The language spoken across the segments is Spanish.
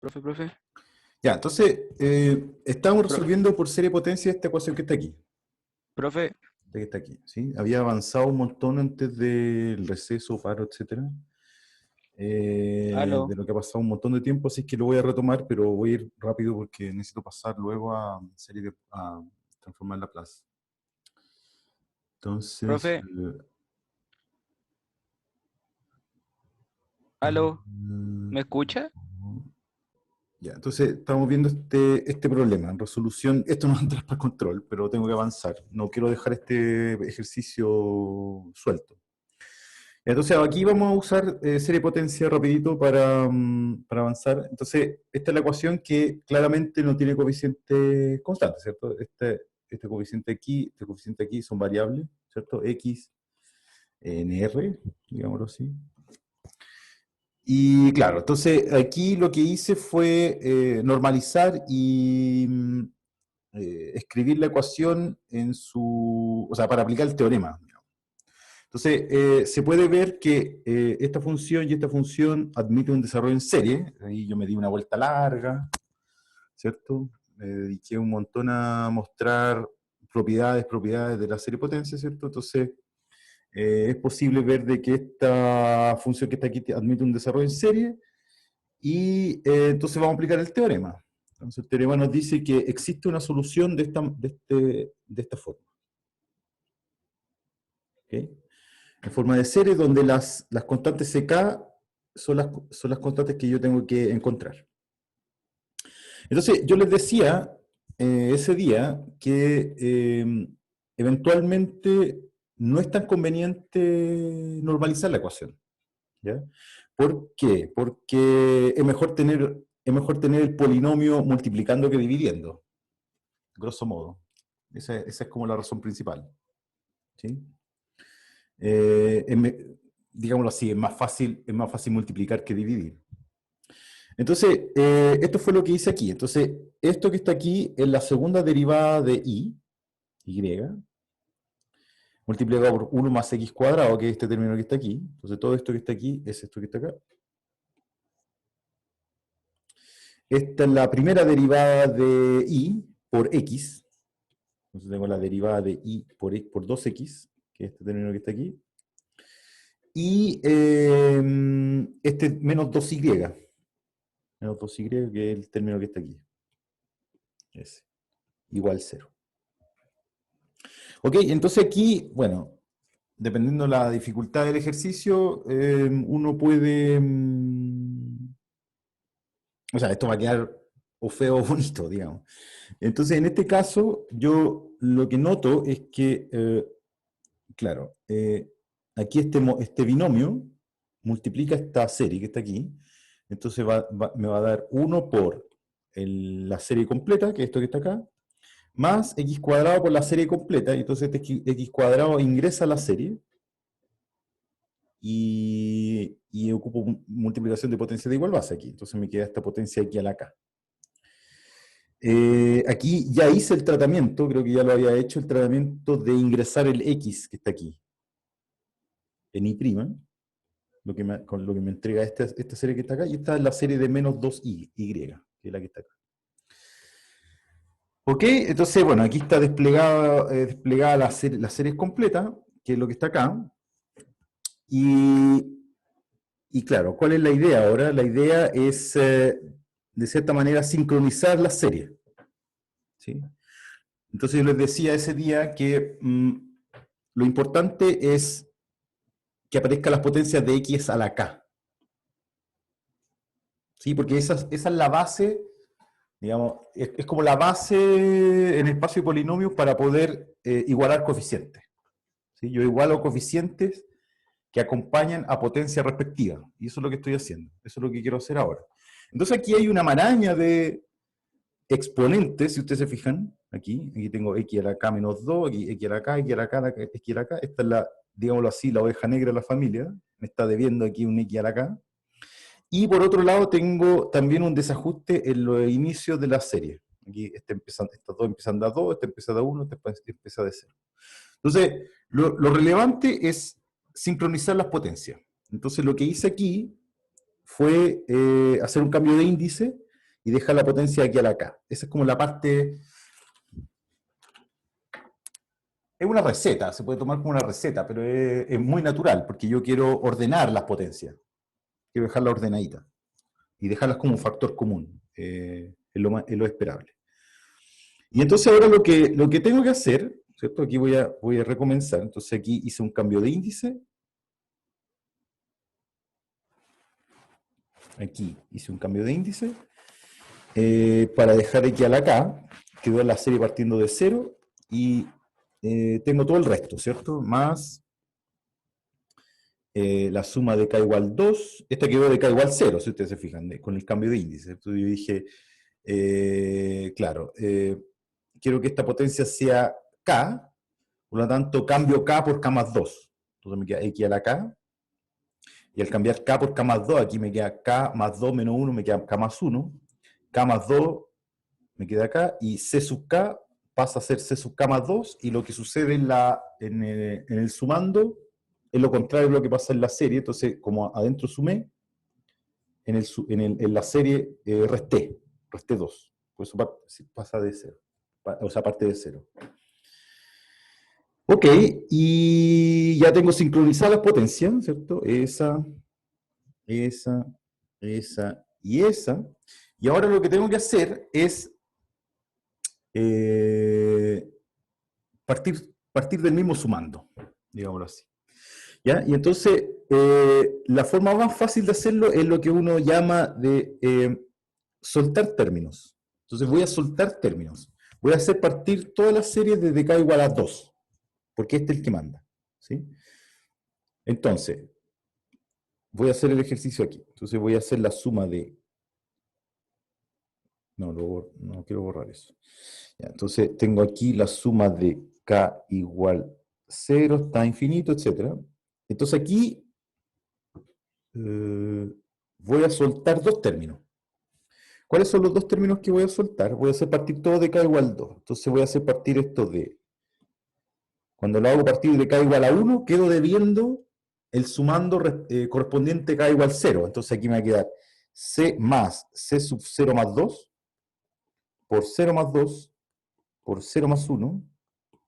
Profe. Ya, entonces, estamos Profe, resolviendo por serie de potencia esta ecuación que está aquí. profe, Esta que está aquí, ¿sí? Había avanzado un montón antes del receso, paro, etcétera. aló. De lo que ha pasado un montón de tiempo, así que lo voy a retomar, pero voy a ir rápido porque necesito pasar luego a transformar la plaza. Entonces, Profe, aló. ¿Me escucha? ya, entonces estamos viendo este problema en resolución. Esto no entra para control, pero tengo que avanzar. No quiero dejar este ejercicio suelto. Entonces aquí vamos a usar serie potencia rapidito para avanzar. Entonces, esta es la ecuación que claramente no tiene coeficiente constante, ¿cierto? Este coeficiente aquí son variables, ¿cierto? X, NR, digámoslo así. Y claro, entonces aquí lo que hice fue normalizar y escribir la ecuación o sea, para aplicar el teorema. Entonces, se puede ver que esta función y esta función admiten un desarrollo en serie. Ahí yo me di una vuelta larga, ¿cierto? Me dediqué un montón a mostrar propiedades de la serie potencia, ¿cierto? Entonces, es posible ver de que esta función que está aquí admite un desarrollo en serie y entonces vamos a aplicar el teorema. Entonces, el teorema nos dice que existe una solución de esta forma. ¿Okay? En forma de serie donde las constantes CK son las constantes que yo tengo que encontrar. Entonces, yo les decía ese día que eventualmente no es tan conveniente normalizar la ecuación. ¿Ya? ¿Por qué? Porque es mejor tener el polinomio multiplicando que dividiendo, grosso modo. Esa es como la razón principal. ¿Sí? Eh, Digámoslo así, es más fácil multiplicar que dividir. Entonces, esto fue lo que hice aquí. Entonces, esto que está aquí es la segunda derivada de y, multiplicado por 1 más x cuadrado, que es este término que está aquí. Entonces, todo esto que está aquí es esto que está acá. Esta es la primera derivada de y por x. Entonces, tengo la derivada de y por 2x, que es este término que está aquí. Y este menos 2y. Menos 2y, que es el término que está aquí. Ese. Igual 0. Ok, entonces aquí, bueno, dependiendo de la dificultad del ejercicio, uno puede... o sea, esto va a quedar o feo o bonito, digamos. Entonces, en este caso, yo lo que noto es que, claro, aquí este binomio multiplica esta serie que está aquí, entonces me va a dar 1 por la serie completa, que es esto que está acá, más x cuadrado por la serie completa, y entonces este x cuadrado ingresa a la serie, y ocupo multiplicación de potencia de igual base aquí, entonces me queda esta potencia aquí a la k. Aquí ya hice el tratamiento, creo que ya lo había hecho, el tratamiento de ingresar el x que está aquí, en i', con lo que me entrega esta serie que está acá, y esta es la serie de menos 2y, que es la que está acá. Ok, entonces, bueno, aquí está desplegada la serie completa, que es lo que está acá. Y claro, ¿cuál es la idea ahora? La idea es, de cierta manera, sincronizar las series. ¿Sí? Entonces yo les decía ese día que lo importante es que aparezcan las potencias de x a la k. ¿Sí? Porque esa es la base, digamos, es como la base en el espacio de polinomios para poder igualar coeficientes. ¿Sí? Yo igualo coeficientes que acompañan a potencia respectiva. Y eso es lo que estoy haciendo. Eso es lo que quiero hacer ahora. Entonces aquí hay una maraña de exponentes, si ustedes se fijan, aquí tengo x a la k menos 2, aquí x a la k, x a la k, x a la k. Esta es la, digámoslo así, la oveja negra de la familia. Me está debiendo aquí un x a la k. Y por otro lado tengo también un desajuste en los inicios de la serie. Aquí estas dos empiezan de 2, esta empieza de 1, esta empieza de 0. Entonces, lo relevante es sincronizar las potencias. Entonces, lo que hice aquí fue hacer un cambio de índice y dejar la potencia aquí a la K. Esa es como la parte... Es una receta, se puede tomar como una receta, pero es muy natural, porque yo quiero ordenar las potencias. Quiero dejarlas ordenaditas y dejarlas como un factor común. Es lo esperable. Y entonces ahora lo que tengo que hacer, ¿cierto? Aquí voy a recomenzar. Entonces aquí hice un cambio de índice. Aquí hice un cambio de índice. Para dejar aquí a la K, quedó la serie partiendo de 0 y tengo todo el resto, ¿cierto? Más la suma de K igual 2, esta quedó de K igual 0, si ustedes se fijan, con el cambio de índice. Entonces yo dije, claro, quiero que esta potencia sea K, por lo tanto cambio K por K más 2. Entonces me queda X a la K, y al cambiar K por K más 2, aquí me queda K más 2 menos 1, me queda K más 1, K más 2 me queda acá, y C sub K pasa a ser C sub K más 2, y lo que sucede en el sumando es lo contrario de lo que pasa en la serie. Entonces, como adentro sumé, en la serie resté 2. Por eso pasa de 0, o sea, parte de 0. Ok, y ya tengo sincronizadas las potencias, ¿cierto? Esa y esa. Y ahora lo que tengo que hacer es partir del mismo sumando, digámoslo así. ¿Ya? Y entonces, la forma más fácil de hacerlo es lo que uno llama de soltar términos. Entonces voy a soltar términos. Voy a hacer partir todas las series desde k igual a 2, porque este es el que manda. ¿Sí? Entonces, voy a hacer el ejercicio aquí. Entonces voy a hacer la suma de... No quiero borrar eso. Ya, entonces tengo aquí la suma de k igual 0 está infinito, etc. Entonces aquí voy a soltar dos términos. ¿Cuáles son los dos términos que voy a soltar? Voy a hacer partir todo de k igual 2. Entonces voy a hacer partir esto de... Cuando lo hago partir de k igual a 1, quedo debiendo el sumando correspondiente a k igual 0. Entonces aquí me va a quedar c más c sub 0 más 2 por 0 más 2 por 0 más 1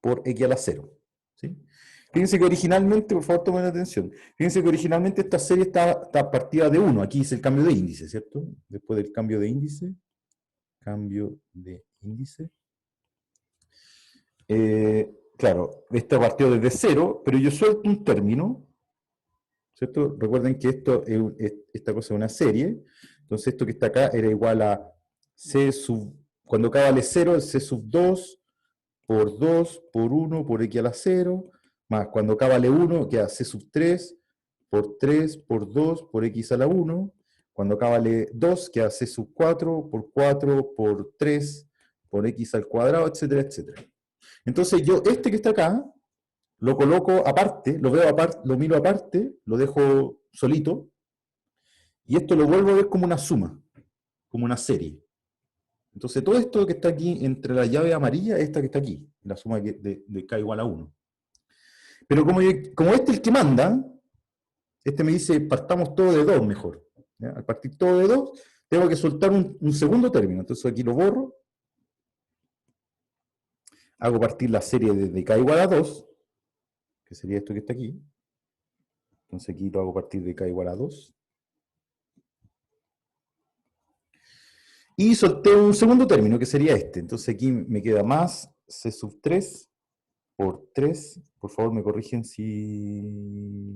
por x a la 0. ¿Sí? Fíjense que originalmente, por favor tomen atención, fíjense que originalmente esta serie está partida de 1, aquí hice el cambio de índice, ¿cierto? Después del cambio de índice, claro, esta partió desde 0, pero yo suelto un término, ¿cierto? Recuerden que esta cosa es una serie, entonces esto que está acá era igual a c sub, cuando k vale 0, es c sub 2 por 2 por 1 por x a la 0, más cuando k vale 1 queda c sub 3 por 3 por 2 por x a la 1, cuando k vale 2 queda c sub 4 por 3 por x al cuadrado, etcétera, etcétera. Entonces yo este que está acá, lo coloco aparte, lo veo aparte, lo miro aparte, lo dejo solito, y esto lo vuelvo a ver como una suma, como una serie. Entonces todo esto que está aquí entre la llave amarilla, esta que está aquí, la suma de k igual a 1. Pero como este es el que manda, este me dice partamos todo de 2 mejor. ¿Ya? Al partir todo de 2, tengo que soltar un segundo término. Entonces aquí lo borro, hago partir la serie de k igual a 2, que sería esto que está aquí. Entonces aquí lo hago partir de k igual a 2. Y solté un segundo término, que sería este. Entonces aquí me queda más c sub 3 por 3. Por favor, me corrigen si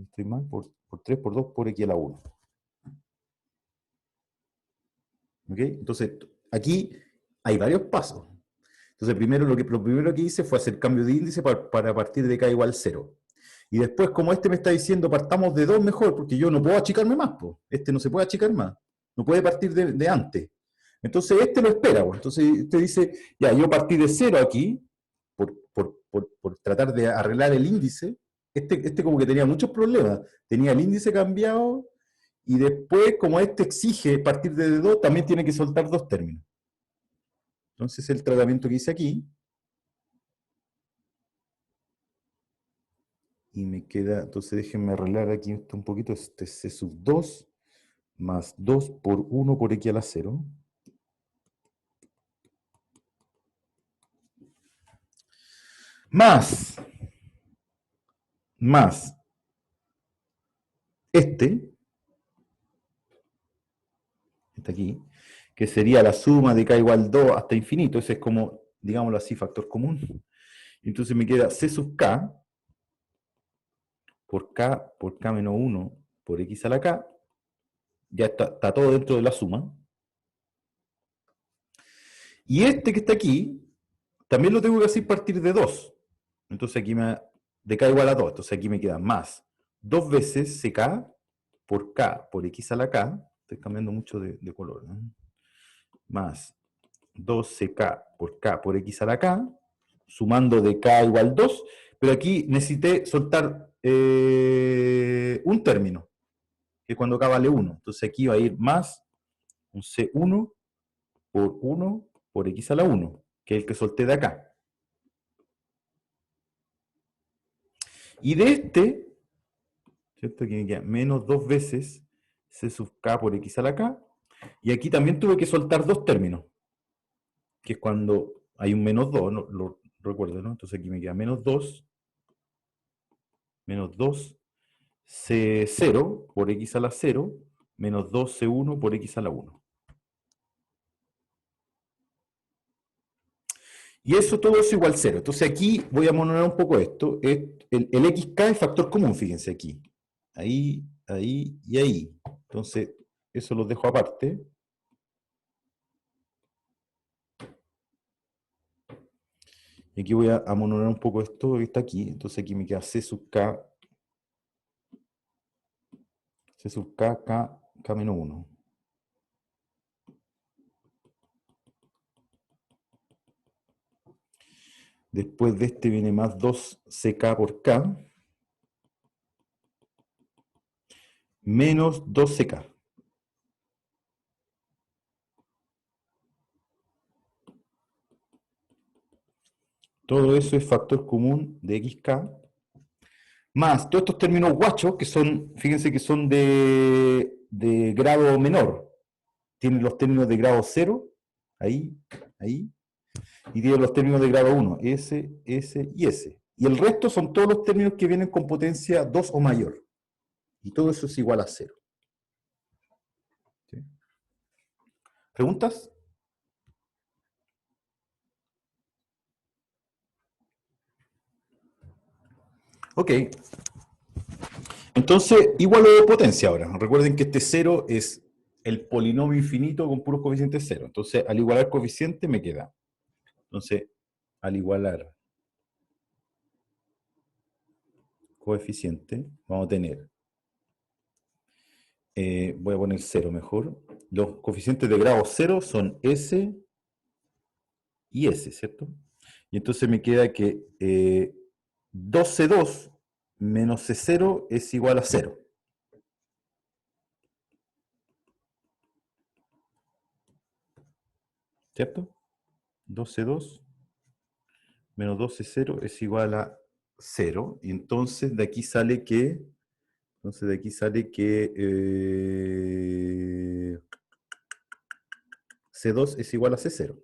estoy mal. Por 3 por 2 por x a la 1. ¿Ok? Entonces, aquí hay varios pasos. Entonces, lo primero que hice fue hacer cambio de índice para partir de k igual 0. Y después, como este me está diciendo partamos de 2 mejor, porque yo no puedo achicarme más, po. Este no se puede achicar más. No puede partir de antes. Entonces, este lo espera, po. Entonces, este dice, ya, yo partí de 0 aquí, por tratar de arreglar el índice. Este como que tenía muchos problemas. Tenía el índice cambiado, y después, como este exige partir de 2, también tiene que soltar dos términos. Entonces, el tratamiento que hice aquí, y me queda, entonces déjenme arreglar aquí esto un poquito, este C sub 2 más 2 por 1 por x a la 0. más está aquí, que sería la suma de k igual 2 hasta infinito, ese es como, digámoslo así, factor común. Entonces me queda c sub k por k menos 1 por x a la k, ya está todo dentro de la suma. Y este que está aquí, también lo tengo que hacer partir de 2. Entonces aquí de k igual a 2, entonces aquí me queda más 2 veces ck por x a la k, estoy cambiando mucho de color, ¿no? Más 2ck por k por x a la k, sumando de k igual 2, pero aquí necesité soltar un término, que es cuando k vale 1. Entonces aquí va a ir más un c1 por 1 por x a la 1, que es el que solté de acá. Y de este, ¿cierto? Aquí me queda menos 2 veces c sub k por x a la k, y aquí también tuve que soltar dos términos, que es cuando hay un menos 2, ¿no? Lo recuerdo, ¿no? Entonces aquí me queda menos 2 C0 por x a la 0 menos 2C1 por x a la 1. Y eso, todo eso igual 0. Entonces aquí voy a monorar un poco esto. El xk es factor común, fíjense aquí. Ahí, ahí y ahí. Entonces, eso lo dejo aparte. Y aquí voy a monorar un poco esto que está aquí. Entonces aquí me queda c sub k k menos 1. Después de este viene más 2ck por k, menos 2ck. Todo eso es factor común de xk, más todos estos términos guachos, que son, fíjense que son de grado menor. Tienen los términos de grado 0, ahí, ahí, y tienen los términos de grado 1, S, S y S. Y el resto son todos los términos que vienen con potencia 2 o mayor. Y todo eso es igual a 0. ¿Sí? ¿Preguntas? Ok. Entonces, igualo de potencia ahora. Recuerden que este 0 es el polinomio infinito con puros coeficientes 0. Entonces, al igualar coeficiente me queda. Entonces, al igualar coeficiente, vamos a tener, voy a poner 0 mejor. Los coeficientes de grado 0 son S y S, ¿cierto? Y entonces me queda que 2C2 menos C0 es igual a 0. ¿Cierto? 2C2 menos 2C0 es igual a 0. Y entonces de aquí sale que... C2 es igual a C0.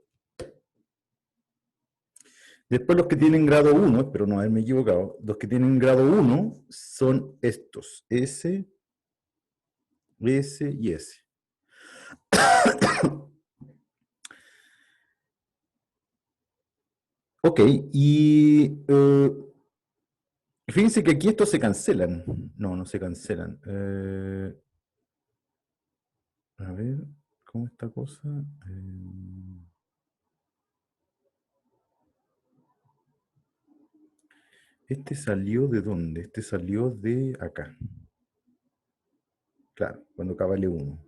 Después los que tienen grado 1, espero no haberme equivocado, los que tienen grado 1 son estos, S, S y S. Ok, y fíjense que aquí estos se cancelan. No, no se cancelan. A ver, ¿cómo está cosa? Este salió de dónde? Este salió de acá. Claro, cuando acá vale 1.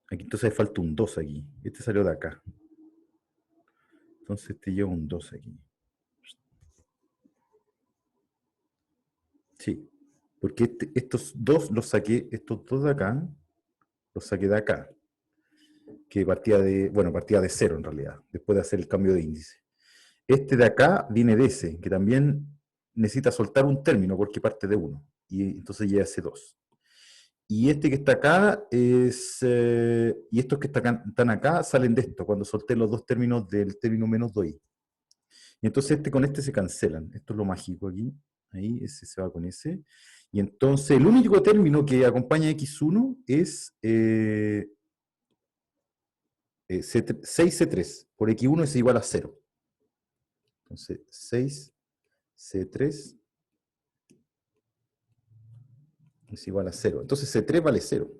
Aquí entonces falta un 2 aquí. Este salió de acá. Entonces este lleva un 2 aquí. Sí, porque estos dos los saqué, estos dos de acá, los saqué de acá. Que partía de 0 en realidad, después de hacer el cambio de índice. Este de acá viene de ese, que también necesita soltar un término porque parte de 1. Y entonces lleva ese 2. Y este que está acá es... y estos que están acá salen de esto, cuando solté los dos términos del término menos 2i. Y entonces con este se cancelan. Esto es lo mágico aquí. Ahí, ese se va con ese. Y entonces el único término que acompaña a x1 es 6c3. Por x1 es igual a 0. Entonces 6c3 es igual a 0. Entonces c3 vale 0.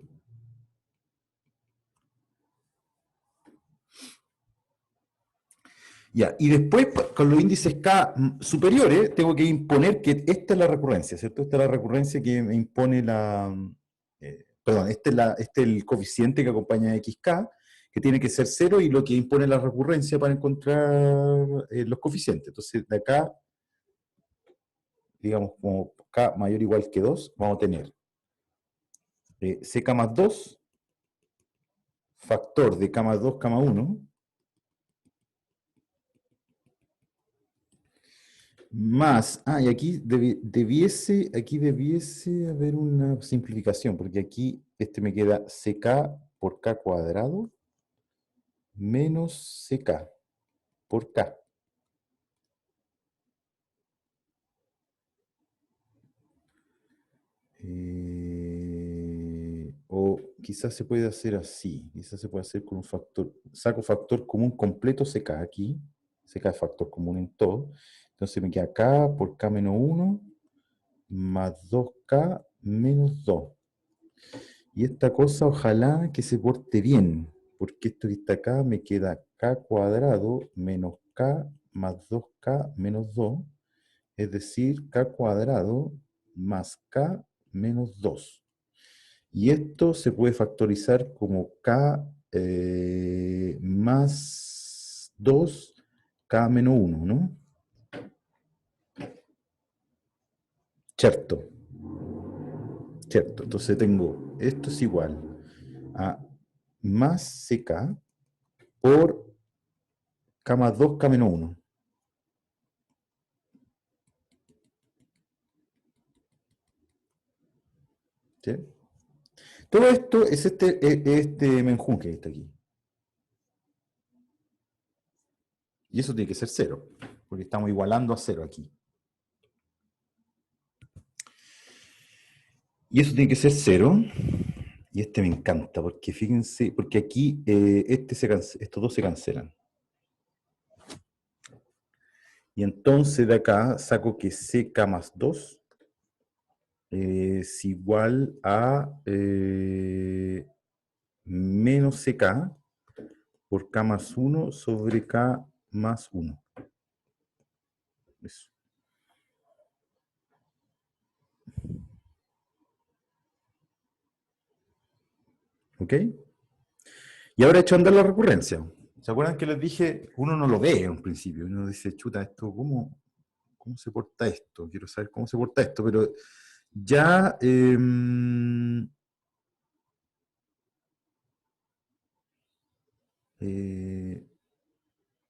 Ya, y después, con los índices K superiores, tengo que imponer que esta es la recurrencia, ¿cierto? Esta es la recurrencia que me impone perdón, este es el coeficiente que acompaña a XK, que tiene que ser 0 y lo que impone la recurrencia para encontrar los coeficientes. Entonces, de acá, digamos, como K mayor o igual que 2, vamos a tener CK más 2, factor de K más 2, K más 1, más, y aquí debiese haber una simplificación, porque aquí me queda CK por K cuadrado menos CK por K. O quizás se puede hacer así, quizás se puede hacer con un factor, saco factor común completo CK aquí, CK es factor común en todo, entonces me queda K por K menos 1 más 2K menos 2. Y esta cosa ojalá que se porte bien, porque esto que está acá me queda K cuadrado menos K más 2K menos 2, es decir, K cuadrado más K menos 2. Y esto se puede factorizar como K más 2, K menos 1, ¿no? Cierto. Cierto. Entonces tengo, esto es igual a más CK por K más 2, K menos 1. ¿Sí? Todo esto es este menjunje que está aquí. Y eso tiene que ser 0, porque estamos igualando a 0 aquí. Y eso tiene que ser 0. Y me encanta, porque fíjense, porque aquí estos dos se cancelan. Y entonces de acá saco que CK más 2 es igual a menos CK por K más 1 sobre K más 1. Eso. ¿Ok? Y ahora he hecho andar la recurrencia. ¿Se acuerdan que les dije? Uno no lo ve en un principio. Uno dice, chuta, esto, ¿cómo se porta esto? Quiero saber cómo se porta esto, pero ya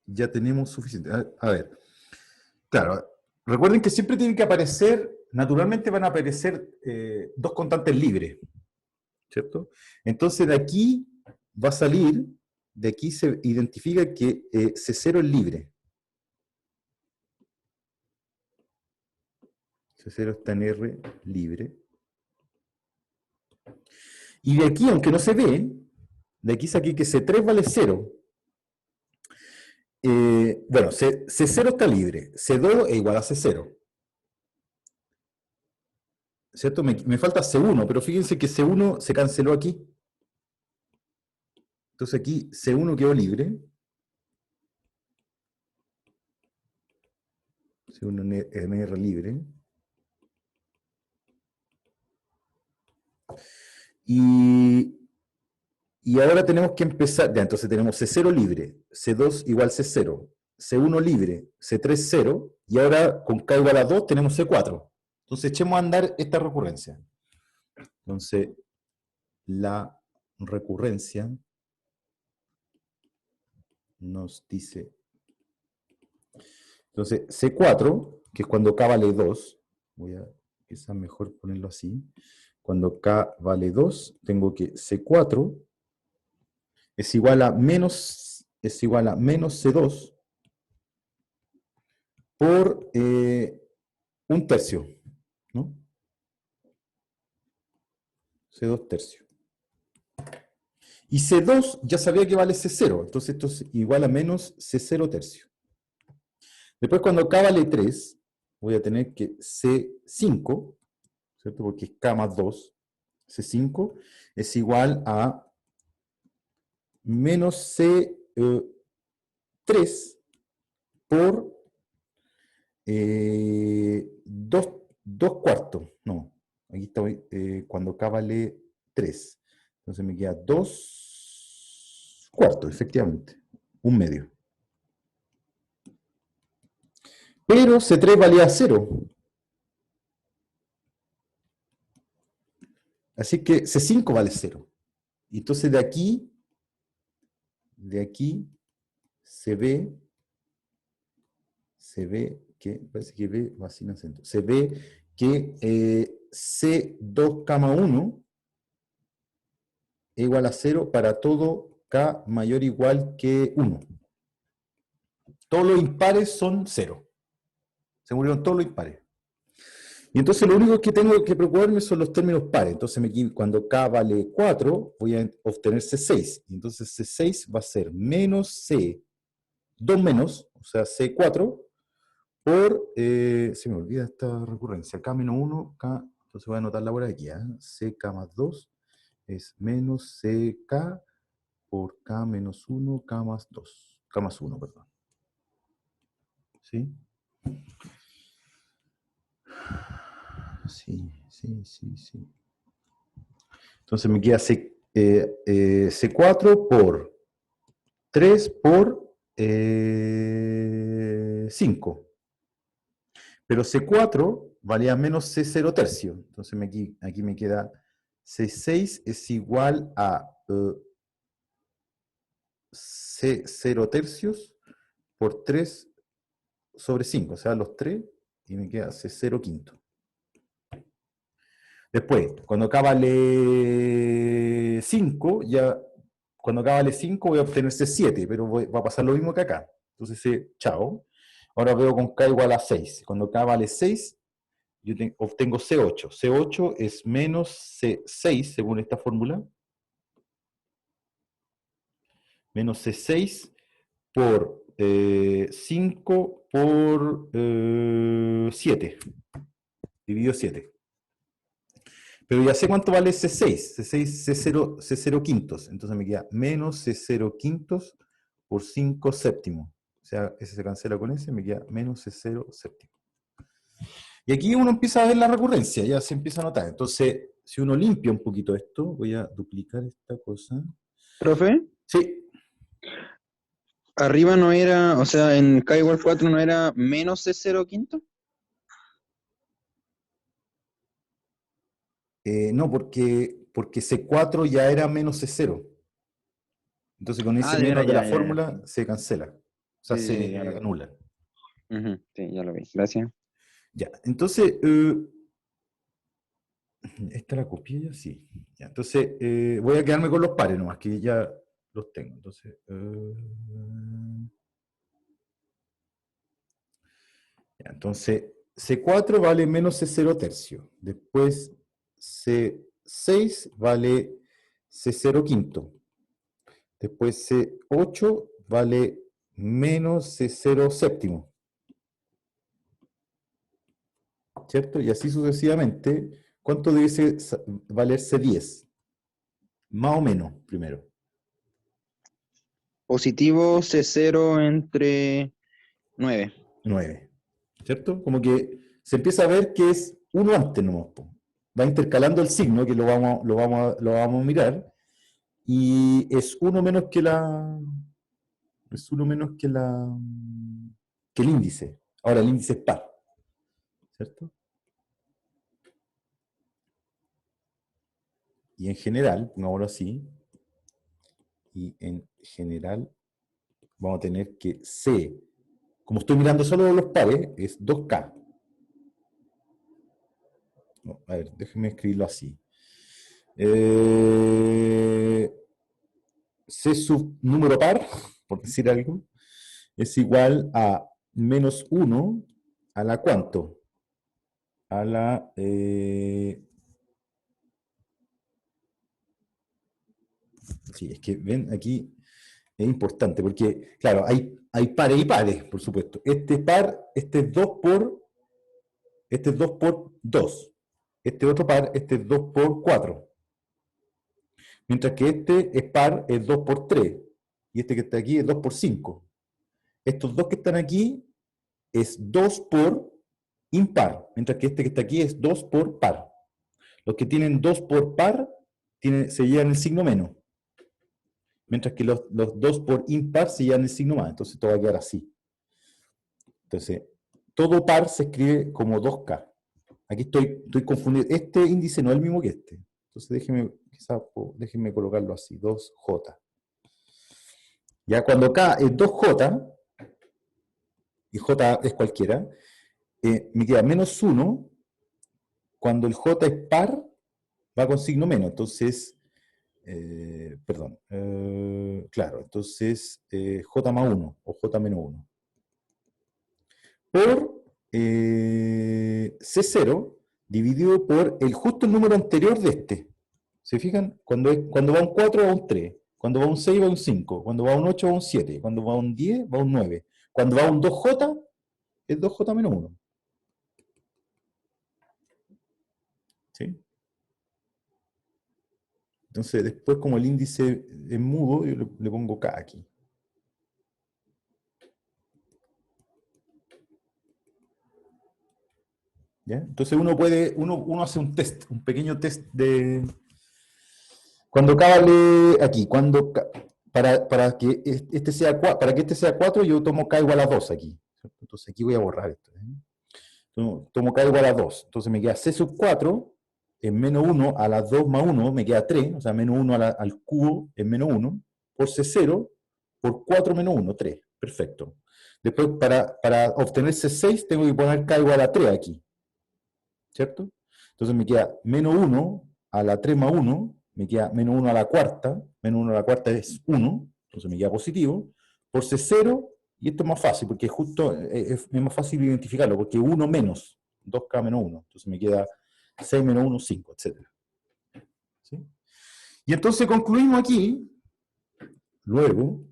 ya tenemos suficiente. A ver, claro, recuerden que siempre tienen que aparecer, naturalmente van a aparecer dos constantes libres, ¿cierto? Entonces de aquí va a salir, de aquí se identifica que C0 es libre. C0 está en R libre. Y de aquí, aunque no se ve, de aquí saqué que C3 vale 0. Bueno, C0 está libre, C2 es igual a C0. ¿Cierto? Me falta C1, pero fíjense que C1 se canceló aquí. Entonces aquí C1 quedó libre. C1 en R libre. Y ahora tenemos que empezar, ya, entonces tenemos C0 libre, C2 igual C0, C1 libre, C3 0, y ahora con K igual a 2 tenemos C4. Entonces echemos a andar esta recurrencia. Entonces, la recurrencia nos dice, entonces C4, que es cuando K vale 2, voy a quizás mejor ponerlo así, cuando K vale 2, tengo que C4 es igual a menos C2 por 1/3, ¿no? C2 tercios. Y C2 ya sabía que vale C0, entonces esto es igual a menos C0 tercio. Después cuando K vale 3, voy a tener que C5, ¿cierto? Porque es K más 2. C5 es igual a menos C3 por 2 cuartos. No, aquí está cuando K vale 3. Entonces me queda 2 cuartos, efectivamente. 1/2. Pero C3 valía 0. Así que C5 vale 0. Y entonces de aquí se ve que, parece que B va sin acento. Se ve que C2,1 es igual a 0 para todo K mayor o igual que 1. Todos los impares son 0. Se murieron todos los impares. Y entonces lo único que tengo que preocuparme son los términos pares. Entonces cuando K vale 4, voy a obtener C6. Y entonces C6 va a ser menos C, 2 menos, o sea, C4, por, se me olvida esta recurrencia, K menos 1, K, entonces voy a anotarla por aquí, CK más 2 es menos CK por K menos 1, K más 2, K más 1, perdón. ¿Sí? Sí. Entonces me queda C4 por 3 por 5. Pero C4 valía menos C0 tercio. Entonces aquí me queda C6 es igual a C0 tercios por 3 sobre 5. O sea, los 3 y me queda C0 quinto. Después, cuando acá vale 5, cuando acá vale 5 voy a obtener C7, pero va a pasar lo mismo que acá. Entonces, chao. Ahora veo con K igual a 6. Cuando K vale 6, yo obtengo C8. C8 es menos C6, según esta fórmula. Menos C6 por 5 por 7. Dividido 7. Pero ya sé cuánto vale C6. C0 quintos. Entonces me queda menos C0 quintos por 5 séptimos. O sea, ese se cancela con ese, me queda menos C0 séptimo. Y aquí uno empieza a ver la recurrencia, ya se empieza a notar. Entonces, si uno limpia un poquito esto, voy a duplicar esta cosa. Profe, Sí, arriba no era, o sea, en K igual 4 no era menos C0 quinto. no, porque C4 ya era menos C0. Entonces con ese Ah, de veras, menos de la ya. fórmula se cancela. O sea, Sí, sí, ya se lo vi. anula. Ujú, sí, ya lo vi. Gracias. Ya, entonces, ¿esta la copié ya? Sí. Ya, entonces, voy a quedarme con los pares nomás, que ya los tengo. Entonces, ya, entonces C4 vale menos C0 tercio. Después C6 vale C0 quinto. Después C8 vale menos C0 séptimo. ¿Cierto? Y así sucesivamente. ¿Cuánto debe valer C10? Más o menos, primero. Positivo C0 entre 9. 9. ¿Cierto? Como que se empieza a ver que es uno antes nomás. Va intercalando el signo, que lo vamos a mirar, y es uno menos que que el índice. Ahora el índice es par. ¿Cierto? Y en general, pongámoslo así, y en general vamos a tener que C, como estoy mirando solo los pares, es 2K. No, a ver, déjenme escribirlo así. C sub número par, por decir algo, es igual a menos 1 a la ¿cuánto? A la... sí, es que ven aquí es importante porque, claro, hay pares y pares, por supuesto. Este par, este es 2 por, este es 2 por 2. Este otro par, este es 2 por 4. Mientras que este es par, es 2 por 3. Y este que está aquí es 2 por 5. Estos dos que están aquí es 2 por impar, mientras que este que está aquí es 2 por par. Los que tienen 2 por par se llevan el signo menos, mientras que los 2 por impar se llevan el signo más. Entonces todo va a quedar así. Entonces, todo par se escribe como 2K. Aquí estoy confundido. Este índice no es el mismo que este. Entonces déjenme colocarlo así, 2J. Ya cuando K es 2J, y J es cualquiera, me queda menos 1. Cuando el J es par, va con signo menos. Entonces, perdón, claro, entonces J más 1 o J menos 1. Por C0 dividido por justo el número anterior de este. ¿Se fijan? Cuando va un 4 va un 3. Cuando va un 6 va un 5. Cuando va un 8 va un 7. Cuando va un 10 va un 9. Cuando va un 2J es 2J menos 1. ¿Sí? Entonces, después, como el índice es mudo, yo le pongo K aquí. ¿Ya? Entonces, uno hace un test, un pequeño test de... Cuando K vale aquí, para que este sea 4, yo tomo K igual a 2 aquí. Entonces, aquí voy a borrar esto. Tomo K igual a 2. Entonces, me queda C sub 4 es menos 1 a la 2 más 1, me queda 3, o sea, menos 1 al cubo es menos 1, por C0, por 4 menos 1, 3. Perfecto. Después, para obtener C6, tengo que poner K igual a 3 aquí. ¿Cierto? Entonces me queda menos 1 a la 3 más 1, me queda menos 1 a la cuarta, menos 1 a la cuarta es 1, entonces me queda positivo, por C0, y esto es más fácil, porque justo es más fácil identificarlo, porque 1 menos, 2K menos 1, entonces me queda 6 menos 1, 5, etc. ¿Sí? Y entonces concluimos aquí, luego,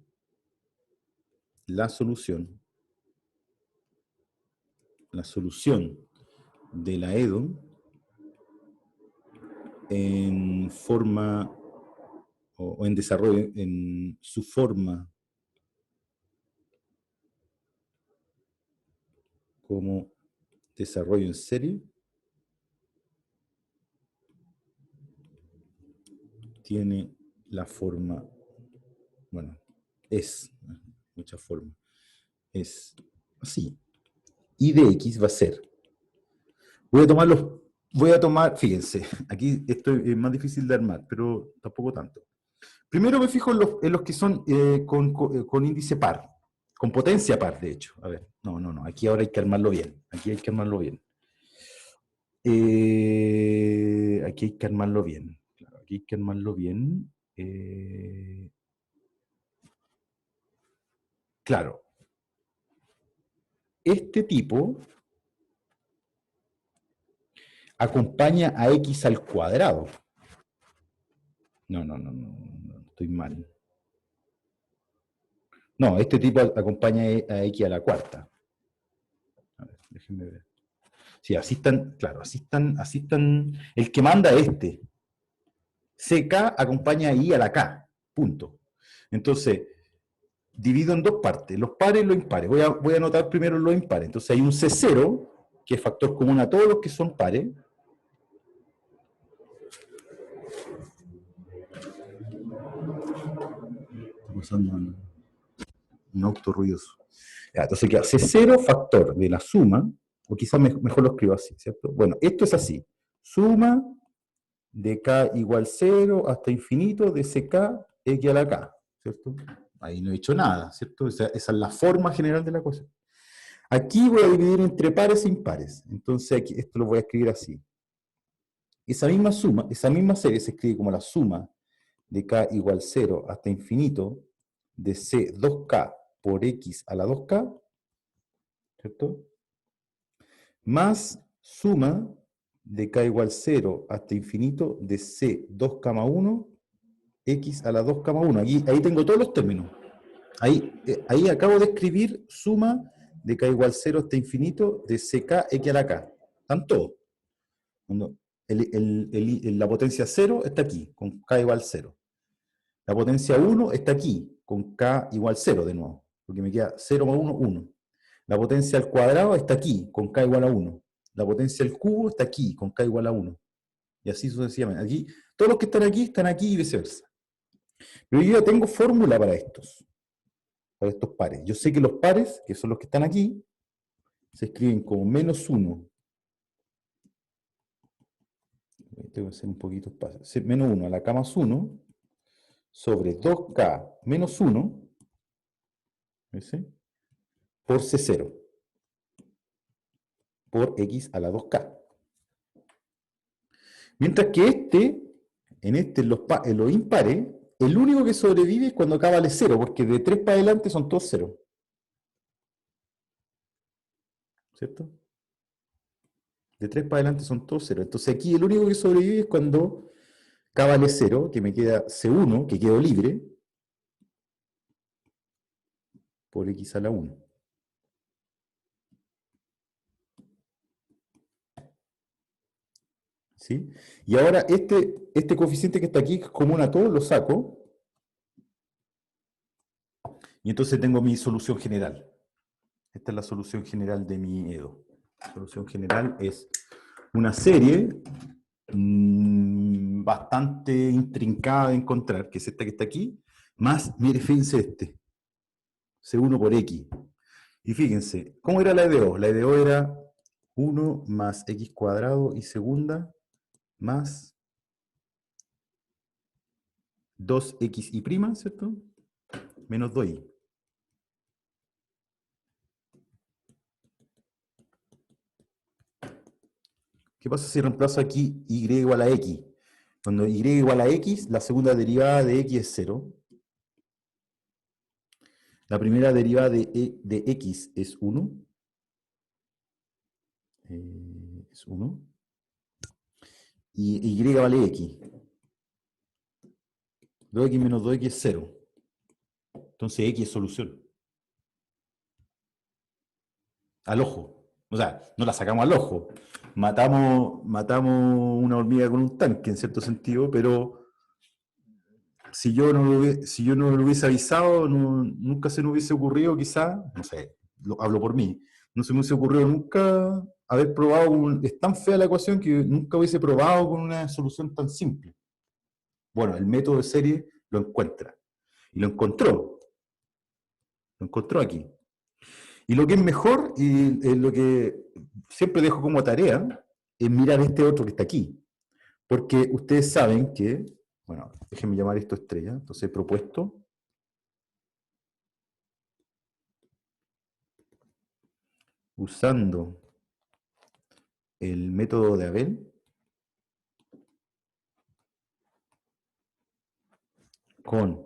la solución de la EDO en forma o en desarrollo, en su forma como desarrollo en serie, tiene la forma, bueno, es, muchas formas, es así. Y de X va a ser, voy a tomar, fíjense, aquí esto es más difícil de armar, pero tampoco tanto. Primero me fijo en los que son con índice par, con potencia par, de hecho. A ver, no, aquí ahora hay que armarlo bien, aquí hay que armarlo bien. Aquí hay que armarlo bien. Claro, aquí hay que armarlo bien. Claro. Este tipo acompaña a x al cuadrado. No, estoy mal. No, este tipo acompaña a x a la cuarta. A ver, déjenme ver. Sí, así están, claro, así están. El que manda es este. CK acompaña a I a la K. Punto. Entonces, divido en dos partes, los pares y los impares. Voy a anotar primero los impares. Entonces hay un C0, que es factor común a todos los que son pares. Está pasando un auto ruidoso. Ya, entonces queda C0 factor de la suma, o quizás mejor lo escribo así, ¿cierto? Bueno, esto es así. Suma de K igual 0 hasta infinito de CK X a la K, ¿cierto? Ahí no he hecho nada, ¿cierto? Esa es la forma general de la cosa. Aquí voy a dividir entre pares e impares. Entonces aquí, esto lo voy a escribir así. Esa misma suma, esa misma serie se escribe como la suma de K igual 0 hasta infinito de C2K por X a la 2K ¿cierto? Más suma de k igual 0 hasta infinito de c 2,1 x a la 2,1. Ahí tengo todos los términos. Ahí acabo de escribir suma de k igual 0 hasta infinito de ck x a la k. Están todos. La potencia 0 está aquí, con k igual 0. La potencia 1 está aquí, con k igual 0 de nuevo, porque me queda 0 más 1, 1. La potencia al cuadrado está aquí, con k igual a 1. La potencia al cubo está aquí, con k igual a 1. Y así sucesivamente. Aquí, todos los que están aquí y viceversa. Pero yo ya tengo fórmula para estos pares. Yo sé que los pares, que son los que están aquí, se escriben como menos 1. Tengo que hacer un poquito espacio. Menos 1 a la k más 1 sobre 2k menos 1 por C0 por x a la 2k. Mientras que en los impares, el único que sobrevive es cuando k vale 0, porque de 3 para adelante son todos 0. ¿Cierto? De 3 para adelante son todos 0. Entonces aquí el único que sobrevive es cuando k vale 0, que me queda C1, que quedó libre, por x a la 1. ¿Sí? Y ahora este coeficiente que está aquí, que es común a todos, lo saco. Y entonces tengo mi solución general. Esta es la solución general de mi EDO. La solución general es una serie bastante intrincada de encontrar, que es esta que está aquí, más, mire, fíjense C1 por X. Y fíjense, ¿cómo era la EDO? La EDO era 1 más X cuadrado y segunda más 2X y prima, ¿cierto? Menos 2Y. ¿Qué pasa si reemplazo aquí Y igual a X? Cuando Y igual a X, la segunda derivada de X es 0. La primera derivada de X es 1. Es 1. Y Y vale X. 2X menos 2X es 0. Entonces X es solución. Al ojo. O sea, no la sacamos al ojo. Matamos una hormiga con un tanque, en cierto sentido, pero si yo no lo hubiese avisado, nunca se me hubiese ocurrido, quizá, no sé, hablo por mí, no se me hubiese ocurrido nunca haber probado, es tan fea la ecuación que nunca hubiese probado con una solución tan simple. Bueno, el método de serie lo encuentra. Y lo encontró. Lo encontró aquí. Y lo que es mejor, y lo que siempre dejo como tarea, es mirar este otro que está aquí. Porque ustedes saben que, bueno, déjenme llamar esto estrella, entonces he propuesto usando el método de Abel con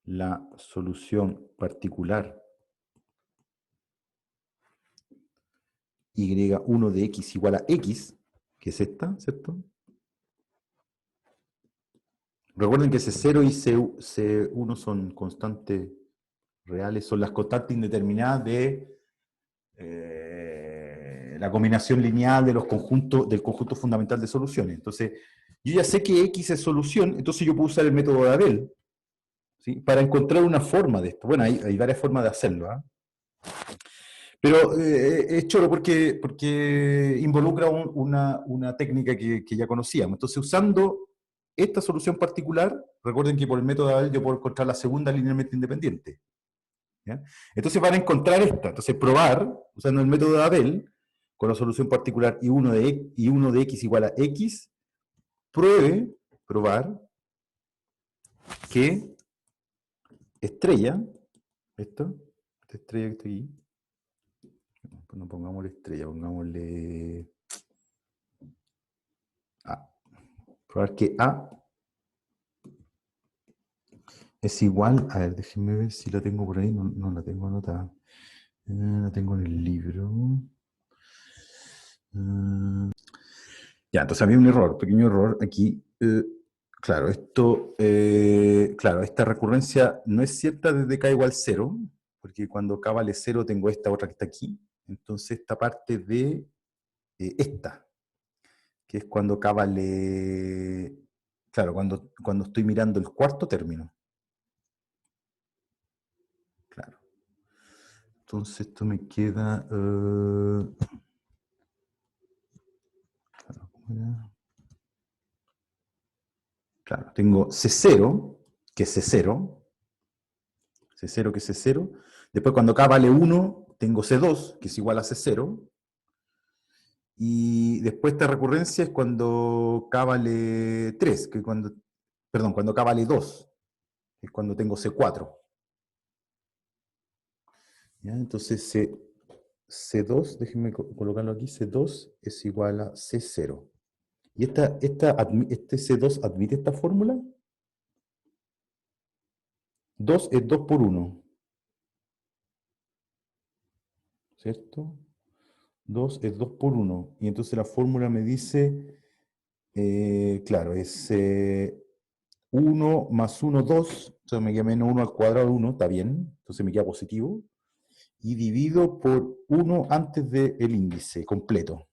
la solución particular y1 de x igual a x, que es esta, ¿cierto? Recuerden que C0 y C1 son constantes reales, son las constantes indeterminadas de la combinación lineal de los conjuntos, del conjunto fundamental de soluciones. Entonces, yo ya sé que X es solución, entonces yo puedo usar el método de Abel, ¿sí?, para encontrar una forma de esto. Bueno, hay varias formas de hacerlo, ¿eh? Pero es choro porque involucra una técnica que ya conocíamos. Entonces, usando esta solución particular, recuerden que por el método de Abel yo puedo encontrar la segunda linealmente independiente. ¿Ya? Entonces van a encontrar esta. Entonces probar, usando el método de Abel, con la solución particular y1 de x igual a x, probar que estrella, esta estrella que está aquí, no pongámosle estrella, pongámosle A. Probar que A es igual, a ver, déjenme ver si la tengo por ahí, no la tengo anotada. Lo tengo en el libro. Ya, entonces había un error, pequeño error aquí. Claro, claro, esta recurrencia no es cierta desde k igual 0, porque cuando k vale 0 tengo esta otra que está aquí. Entonces esta parte de esta, que es cuando k vale... Claro, cuando estoy mirando el cuarto término. Claro. Entonces esto me queda... claro, ¿cómo era? Claro, tengo C0, que es C0, C0 que es C0. Después cuando K vale 1, tengo C2, que es igual a C0. Y después esta recurrencia es cuando K vale 3, perdón, cuando K vale 2, que es cuando tengo C4. ¿Ya? Entonces C2, déjenme colocarlo aquí, C2 es igual a C0. ¿Y este C2 admite esta fórmula? 2 es 2 por 1, ¿cierto? 2 es 2 por 1. Y entonces la fórmula me dice, claro, es 1 más 1, 2. Entonces me queda menos 1 al cuadrado de 1, está bien. Entonces me queda positivo. Y divido por 1 antes del índice completo.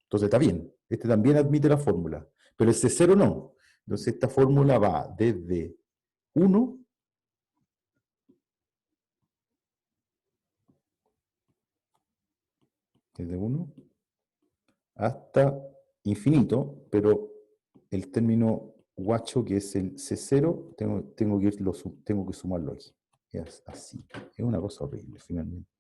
Entonces está bien. Este también admite la fórmula. Pero ese 0 no. Entonces esta fórmula va desde 1 hasta infinito, pero el término guacho, que es el C0, tengo que sumarlo aquí. Es así. Es una cosa horrible, finalmente.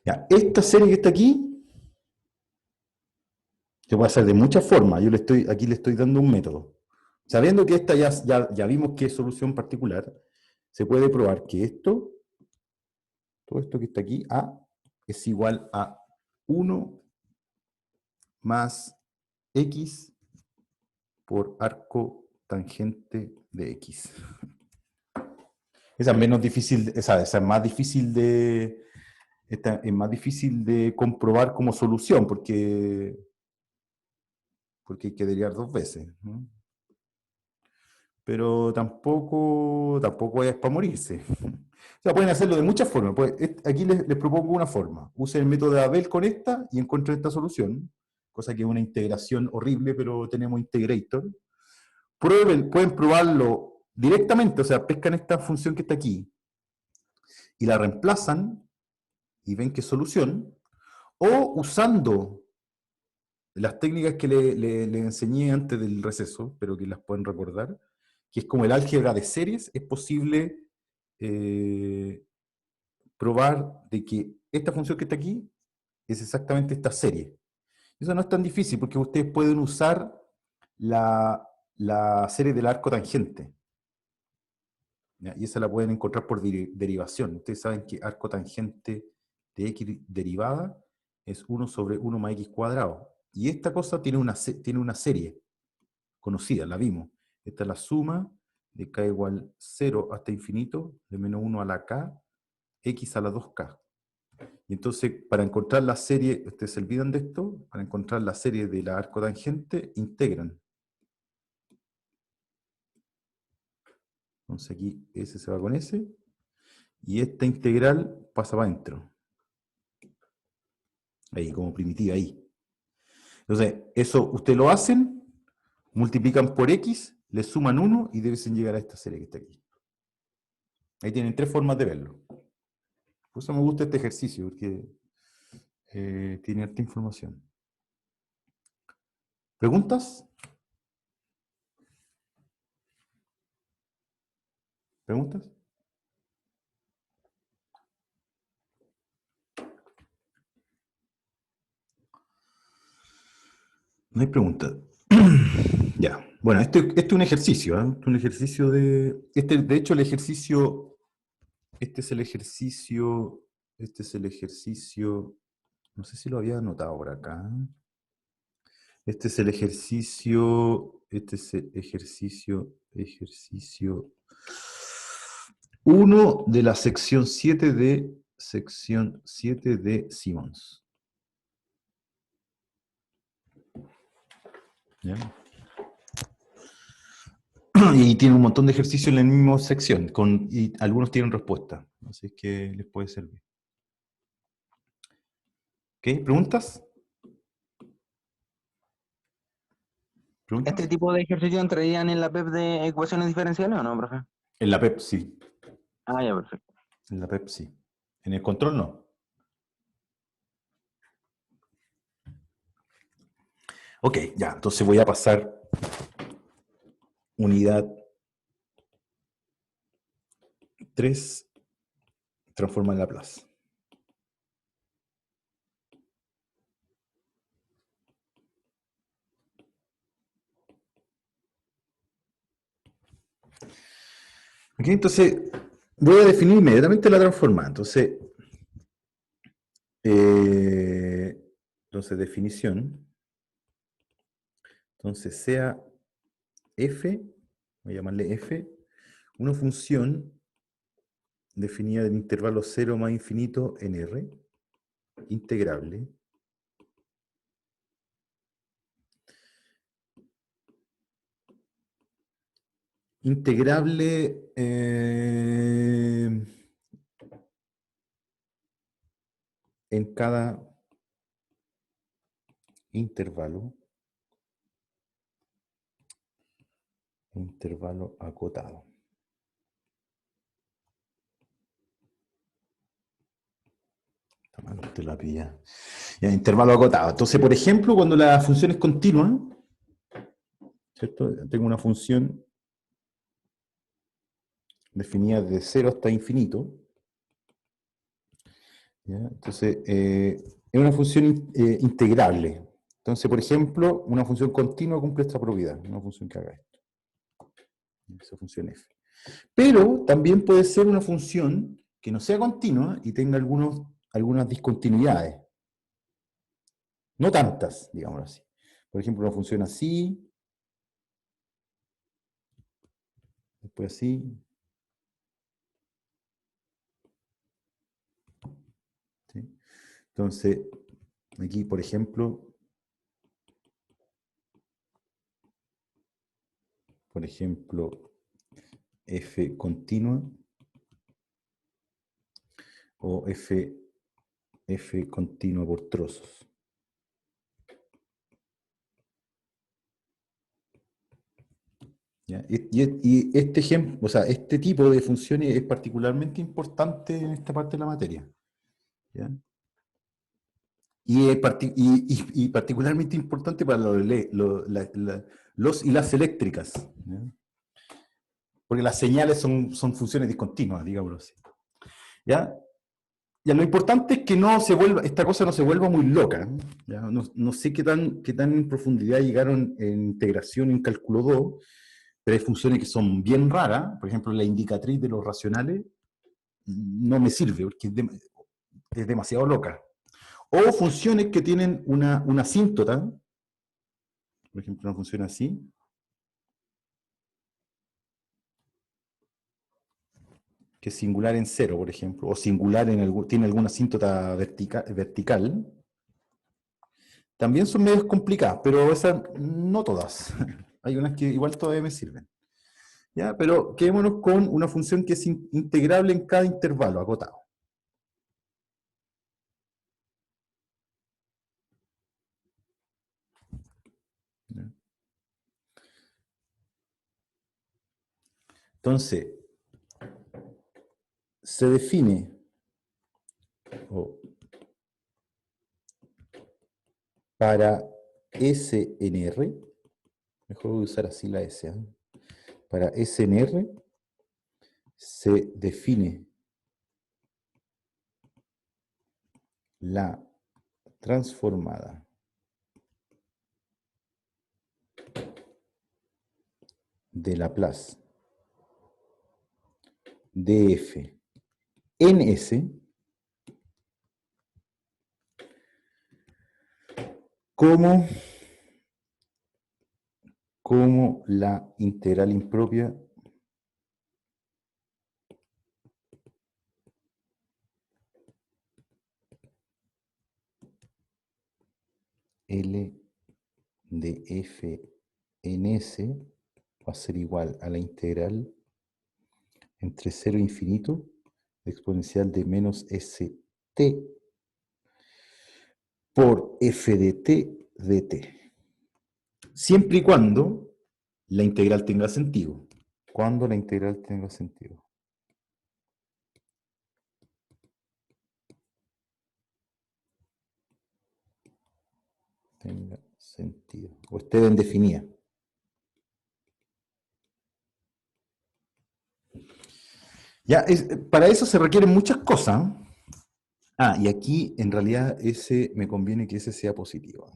Ya, esta serie que está aquí se puede hacer de muchas formas. Aquí le estoy dando un método. Sabiendo que esta ya vimos que es solución particular, se puede probar que todo esto que está aquí, A, es igual a 1 más X por arco tangente de X. Esa es menos difícil, esa es más difícil es más difícil de comprobar como solución, porque hay que derivar dos veces, ¿no? Pero tampoco es para morirse. O sea, pueden hacerlo de muchas formas. Aquí les propongo una forma. Usen el método de Abel con esta y encuentren esta solución, cosa que es una integración horrible, pero tenemos integrator. Pueden probarlo directamente, o sea, pescan esta función que está aquí y la reemplazan y ven qué solución, o usando las técnicas que le enseñé antes del receso, pero que las pueden recordar, que es como el álgebra de series, es posible probar de que esta función que está aquí es exactamente esta serie. Eso no es tan difícil porque ustedes pueden usar la serie del arco tangente. ¿Ya? Y esa la pueden encontrar por derivación. Ustedes saben que arco tangente de x derivada es 1 sobre 1 más x cuadrado. Y esta cosa tiene una serie conocida, la vimos. Esta es la suma de k igual 0 hasta infinito, de menos 1 a la k, x a la 2k. Y entonces, para encontrar la serie, ustedes se olvidan de esto, para encontrar la serie de la arco tangente, integran. Entonces aquí S se va con S, y esta integral pasa para adentro. Ahí, como primitiva, ahí. Entonces, eso ustedes lo hacen, multiplican por X, le suman 1 y deben llegar a esta serie que está aquí. Ahí tienen tres formas de verlo. Por eso me gusta este ejercicio, porque tiene harta información. ¿Preguntas? ¿Preguntas? No hay preguntas. Ya. Bueno, este es un ejercicio, ¿eh? Un ejercicio de hecho, el ejercicio. Este es el ejercicio. Este es el ejercicio. No sé si lo había anotado por acá. Este es el ejercicio. Este es el ejercicio. ejercicio 1 de la sección 7 de Simons. ¿Ya? Y tiene un montón de ejercicios en la misma sección, y algunos tienen respuesta, así que les puede servir. ¿Ok? ¿Preguntas? ¿Preguntas? ¿Este tipo de ejercicio entrarían en la PEP de ecuaciones diferenciales o no, profe? En la PEP sí. Ah, ya, perfecto. En la PEP sí. En el control no. Ok, ya, entonces voy a pasar unidad 3, transforma en Laplace. Ok, entonces voy a definir inmediatamente la transformada. Entonces, definición. Entonces, sea f, voy a llamarle f, una función definida en intervalo 0 más infinito en R, integrable, en cada intervalo acotado. Te la pilla. Ya, intervalo acotado. Entonces, por ejemplo, cuando la función es continua, ¿cierto? Tengo una función definida de 0 hasta infinito. ¿Ya? Entonces, es una función integrable. Entonces, por ejemplo, una función continua cumple esta propiedad, una función que haga esto. Esa función f. Pero también puede ser una función que no sea continua y tenga algunas discontinuidades. No tantas, digámoslo así. Por ejemplo, una función así, después así. ¿Sí? Entonces, aquí, por ejemplo, f continua o f continua por trozos. ¿Ya? Y este ejemplo, o sea, este tipo de funciones es particularmente importante en esta parte de la materia. ¿Ya? Y particularmente importante para los y las eléctricas. ¿Ya? Porque las señales son funciones discontinuas, digámoslo así. ¿Ya? Ya, lo importante es que esta cosa no se vuelva muy loca. ¿Ya? No sé qué tan en profundidad llegaron en integración en cálculo 2, pero hay funciones que son bien raras. Por ejemplo, la indicatriz de los racionales no me sirve porque es demasiado loca. O funciones que tienen una asíntota, por ejemplo, una función así, que es singular en cero, por ejemplo, o singular tiene alguna asíntota vertical, también son medios complicadas, pero esas no todas. Hay unas que igual todavía me sirven. ¿Ya? Pero quedémonos con una función que es integrable en cada intervalo acotado. ¿Ya? Entonces, se define para S en R, mejor voy a usar así la S, ¿eh? Para S en R se define la transformada de Laplace de f en S como como la integral impropia L de f en S va a ser igual a la integral entre 0 e infinito de exponencial de menos st por f de t dt. Siempre y cuando la integral tenga sentido. Cuando la integral tenga sentido. Tenga sentido. Ustedes definían. Ya, para eso se requieren muchas cosas. Y aquí en realidad me conviene que ese sea positivo.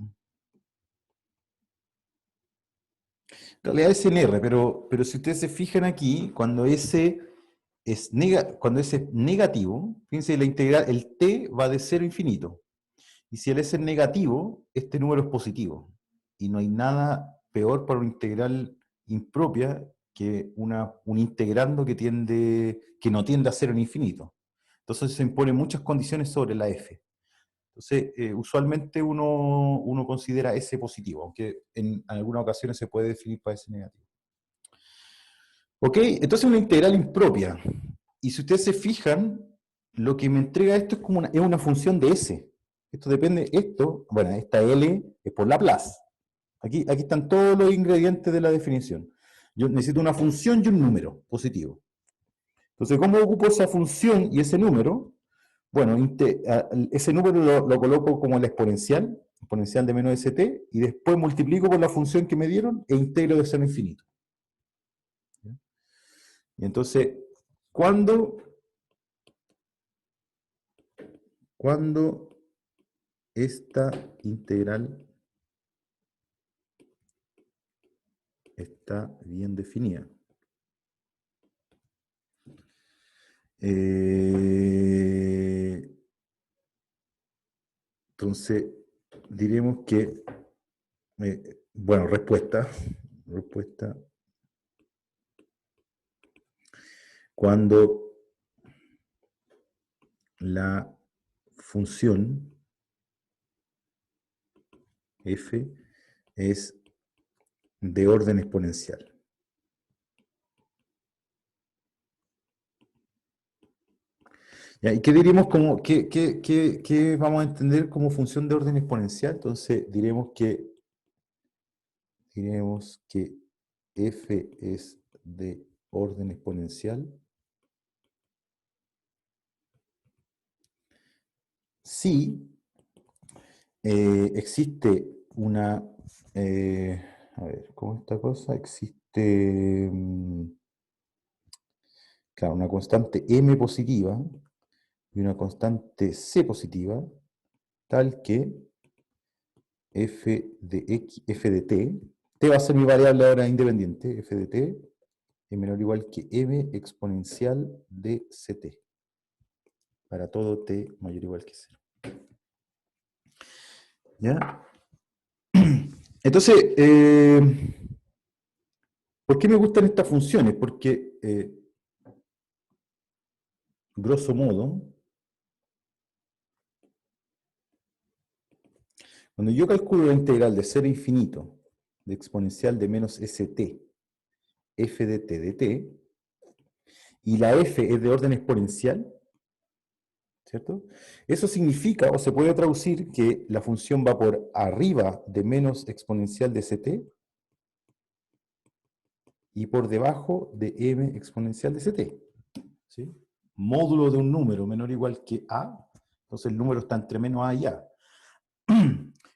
En realidad es en R, pero si ustedes se fijan aquí, cuando ese es negativo, fíjense, la integral, el t va de 0 a infinito. Y si el s es negativo, este número es positivo. Y no hay nada peor para una integral impropia que un integrando que no tiende a 0 en infinito. Entonces se imponen muchas condiciones sobre la f. Entonces, usualmente uno considera S positivo, aunque en algunas ocasiones se puede definir para S negativo. ¿Ok? Entonces una integral impropia. Y si ustedes se fijan, lo que me entrega esto es como una función de S. Esto depende, bueno, esta L es por Laplace. Aquí están todos los ingredientes de la definición. Yo necesito una función y un número positivo. Entonces, ¿cómo ocupo esa función y ese número? Bueno, ese número lo coloco como la exponencial de menos st, y después multiplico por la función que me dieron e integro de 0 a infinito. Y entonces, cuando esta integral está bien definida, entonces diremos que, bueno, respuesta, cuando la función f es de orden exponencial. ¿Ya? ¿Y qué diríamos qué vamos a entender como función de orden exponencial? Entonces diremos que f es de orden exponencial si existe una, a ver, ¿cómo es esta cosa? Existe, claro, una constante m positiva y una constante c positiva, tal que f de t va a ser mi variable ahora independiente, f de t es menor o igual que m exponencial de ct, para todo t mayor o igual que 0. ¿Ya? Entonces, ¿por qué me gustan estas funciones? Porque, grosso modo, cuando yo calculo la integral de 0 a infinito de exponencial de menos st, f de t dt, y la f es de orden exponencial, ¿cierto? Eso significa, o se puede traducir, que la función va por arriba de menos exponencial de ct y por debajo de m exponencial de ct. ¿Sí? Módulo de un número menor o igual que a, entonces el número está entre menos a y a.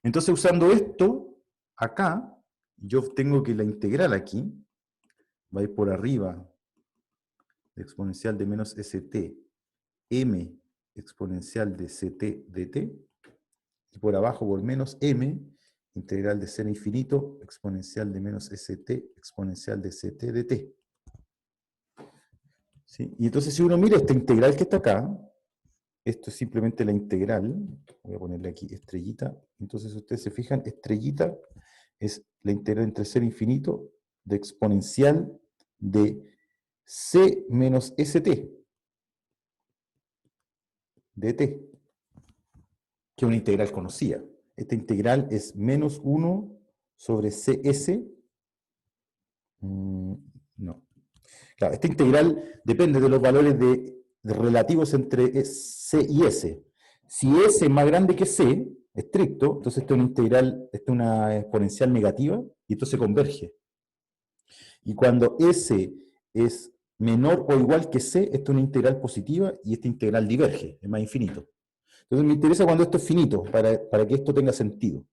Entonces, usando esto, acá, yo tengo que la integral aquí va a ir por arriba de exponencial de menos st, m exponencial de ct dt, y por abajo por menos m, integral de 0 a infinito, exponencial de menos st, exponencial de ct dt. ¿Sí? Y entonces si uno mira esta integral que está acá, esto es simplemente la integral, voy a ponerle aquí estrellita, entonces ustedes se fijan, estrellita es la integral entre 0 e infinito de exponencial de c menos st de t, que es una integral conocida. Esta integral es menos 1 sobre cs. No. Claro, esta integral depende de los valores relativos entre c y s. Si s es más grande que c, estricto, entonces esta es una integral, esta es una exponencial negativa, y entonces converge. Y cuando s es menor o igual que c, esta es una integral positiva, y esta integral diverge, es más infinito. Entonces me interesa cuando esto es finito, para que esto tenga sentido.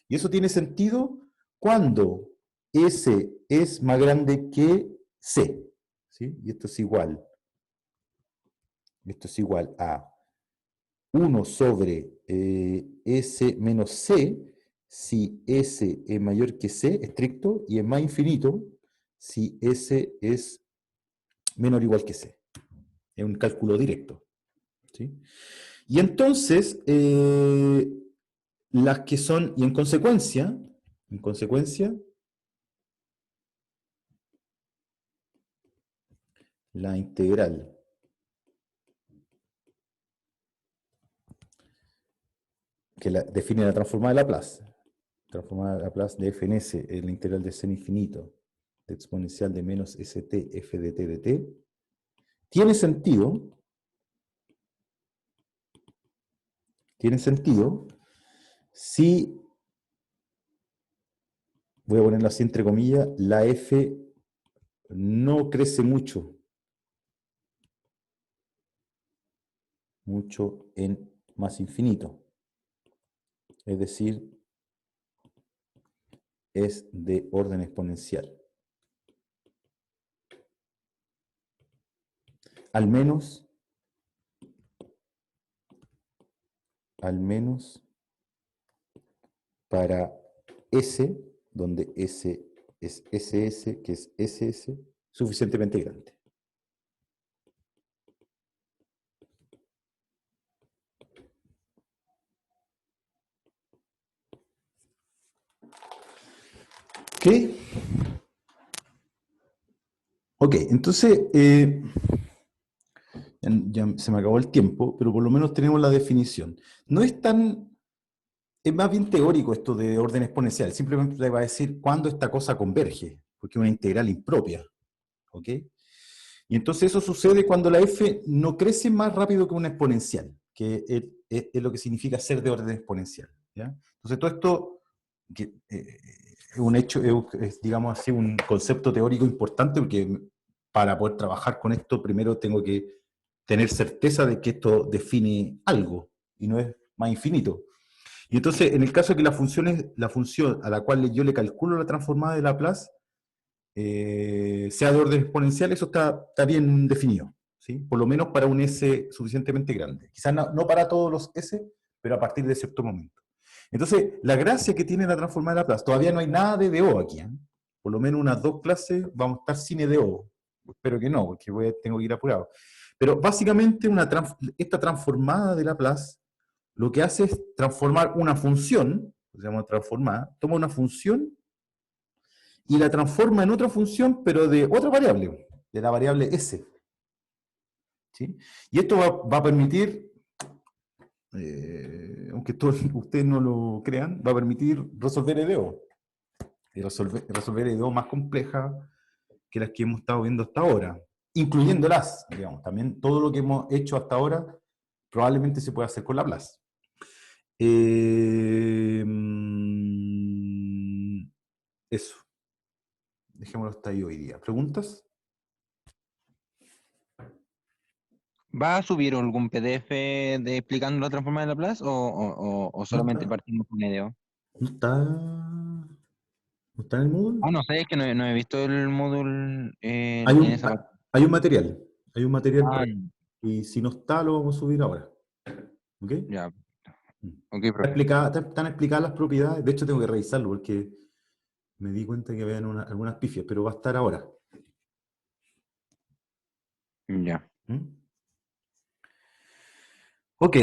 Y eso tiene sentido cuando S es más grande que C. ¿Sí? Y esto es igual a 1 sobre S menos C, si S es mayor que C, estricto, y es más infinito, si S es menor o igual que C. Es un cálculo directo. ¿Sí? Y entonces, las que son, y en consecuencia, la integral que define la transformada de Laplace. Transformada de Laplace de f en s es la integral de seno infinito de exponencial de menos st f de t de t. Tiene sentido si, voy a ponerlo así entre comillas, la f no crece mucho en más infinito. Es decir, es de orden exponencial. Al menos para S, donde S es SS, que es SS, suficientemente grande. ¿Ok? Ok, entonces, ya se me acabó el tiempo, pero por lo menos tenemos la definición. No es tan, es más bien teórico esto de orden exponencial, simplemente va a decir cuándo esta cosa converge, porque es una integral impropia. ¿Ok? Y entonces eso sucede cuando la f no crece más rápido que una exponencial, que es lo que significa ser de orden exponencial. ¿Ya? Entonces todo esto que, es un hecho, es, digamos así, un concepto teórico importante, porque para poder trabajar con esto primero tengo que tener certeza de que esto define algo y no es más infinito. Y entonces, en el caso de que la función a la cual yo le calculo la transformada de Laplace sea de orden exponencial, eso está bien definido, ¿sí? Por lo menos para un S suficientemente grande. Quizás no para todos los S, pero a partir de cierto momento. Entonces, la gracia que tiene la transformada de Laplace, todavía no hay nada de DO aquí, ¿eh? Por lo menos unas 2 clases vamos a estar sin EDO. Espero que no, porque tengo que ir apurado. Pero básicamente esta transformada de Laplace lo que hace es transformar una función, se llama transformada, toma una función y la transforma en otra función, pero de otra variable, de la variable S. ¿Sí? Y esto va a permitir, aunque ustedes no lo crean, va a permitir resolver EDO. Y resolver EDO más complejas que las que hemos estado viendo hasta ahora, incluyéndolas, digamos. También todo lo que hemos hecho hasta ahora probablemente se puede hacer con Laplace. Eso. Dejémoslo hasta ahí hoy día. ¿Preguntas? ¿Va a subir algún PDF explicando la transformada de Laplace o solamente partimos con EDO? ¿No está en el Moodle? Ah, no sé, es que no he visto el módulo Hay en esa parte. hay un material. Hay un material por Ah, ahí. Y si no está, lo vamos a subir ahora. ¿Ok? ya. Mm. Ok, profe. Están explicadas las propiedades. De hecho, tengo que revisarlo porque me di cuenta que habían algunas pifias, pero va a estar ahora. Ya. ¿Mm? Ok.